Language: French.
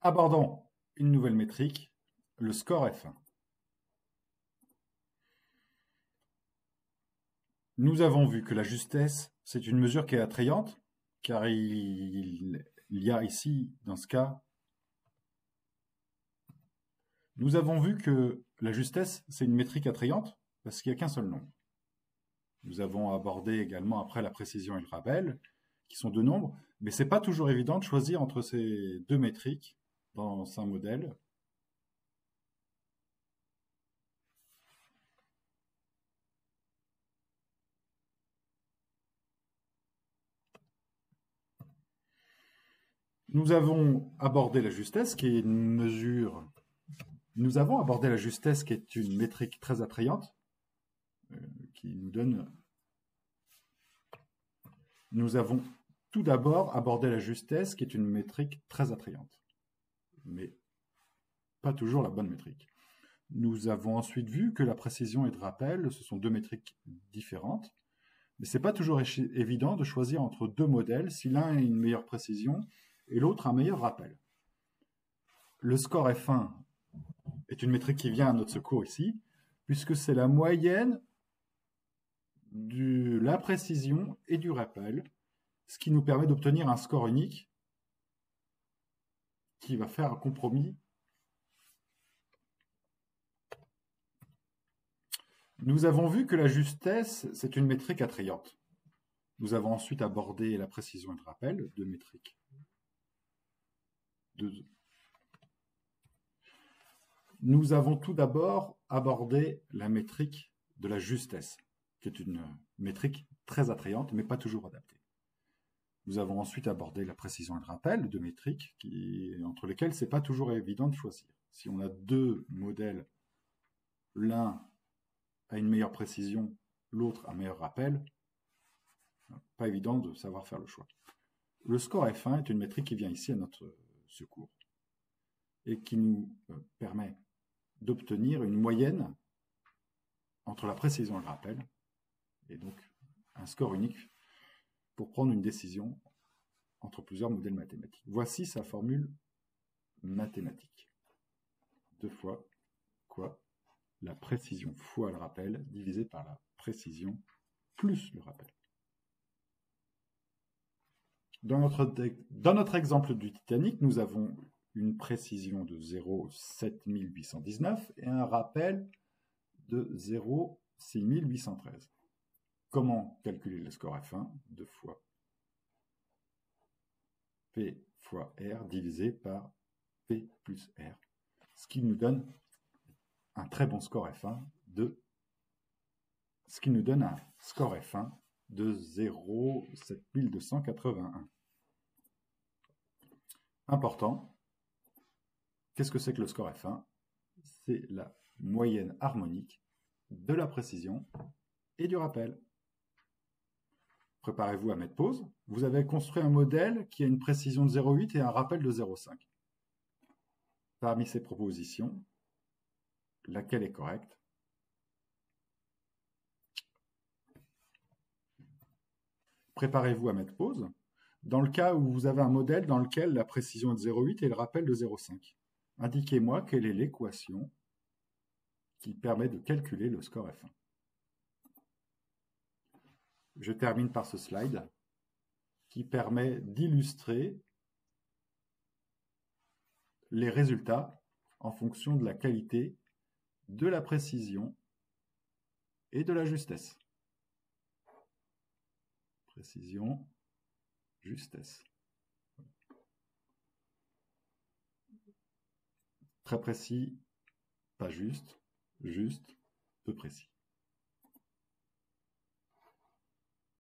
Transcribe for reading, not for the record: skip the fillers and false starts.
Abordons une nouvelle métrique, le score F1. Nous avons vu que la justesse, c'est une mesure qui est attrayante, car il y a ici, dans ce cas, nous avons vu que la justesse, c'est une métrique attrayante, parce qu'il n'y a qu'un seul nombre. Nous avons abordé également après la précision et le rappel, qui sont deux nombres, mais ce n'est pas toujours évident de choisir entre ces deux métriques dans un modèle. Nous avons abordé la justesse, qui est une mesure. Nous avons abordé la justesse, qui est une métrique très attrayante, qui nous donne. Nous avons tout d'abord abordé la justesse, qui est une métrique très attrayante, mais pas toujours la bonne métrique. Nous avons ensuite vu que la précision et le rappel, ce sont deux métriques différentes, mais ce n'est pas toujours évident de choisir entre deux modèles si l'un a une meilleure précision et l'autre un meilleur rappel. Le score F1 est une métrique qui vient à notre secours ici, puisque c'est la moyenne de la précision et du rappel, ce qui nous permet d'obtenir un score unique qui va faire un compromis. Nous avons vu que la justesse, c'est une métrique attrayante. Nous avons ensuite abordé la précision et le rappel, deux métriques. Nous avons tout d'abord abordé la métrique de la justesse, qui est une métrique très attrayante, mais pas toujours adaptée. Nous avons ensuite abordé la précision et le rappel, deux métriques entre lesquelles ce n'est pas toujours évident de choisir. Si on a deux modèles, l'un a une meilleure précision, l'autre un meilleur rappel, pas évident de savoir faire le choix. Le score F1 est une métrique qui vient ici à notre secours et qui nous permet d'obtenir une moyenne entre la précision et le rappel, et donc un score unique pour prendre une décision entre plusieurs modèles mathématiques. Voici sa formule mathématique. 2 fois quoi? La précision fois le rappel divisé par la précision plus le rappel. Dans notre exemple du Titanic, nous avons une précision de 0,7819 et un rappel de 0,6813. Comment calculer le score F1? 2 fois P fois R divisé par P plus R, ce qui nous donne un très bon score F1 de 0,7281. Important. Qu'est-ce que c'est que le score F1? C'est la moyenne harmonique de la précision et du rappel. Préparez-vous à mettre pause. Vous avez construit un modèle qui a une précision de 0,8 et un rappel de 0,5. Parmi ces propositions, laquelle est correcte? Préparez-vous à mettre pause. Dans le cas où vous avez un modèle dans lequel la précision est de 0,8 et le rappel de 0,5, indiquez-moi quelle est l'équation qui permet de calculer le score F1. Je termine par ce slide qui permet d'illustrer les résultats en fonction de la qualité, de la précision et de la justesse. Précision, justesse. Très précis, pas juste, juste, peu précis.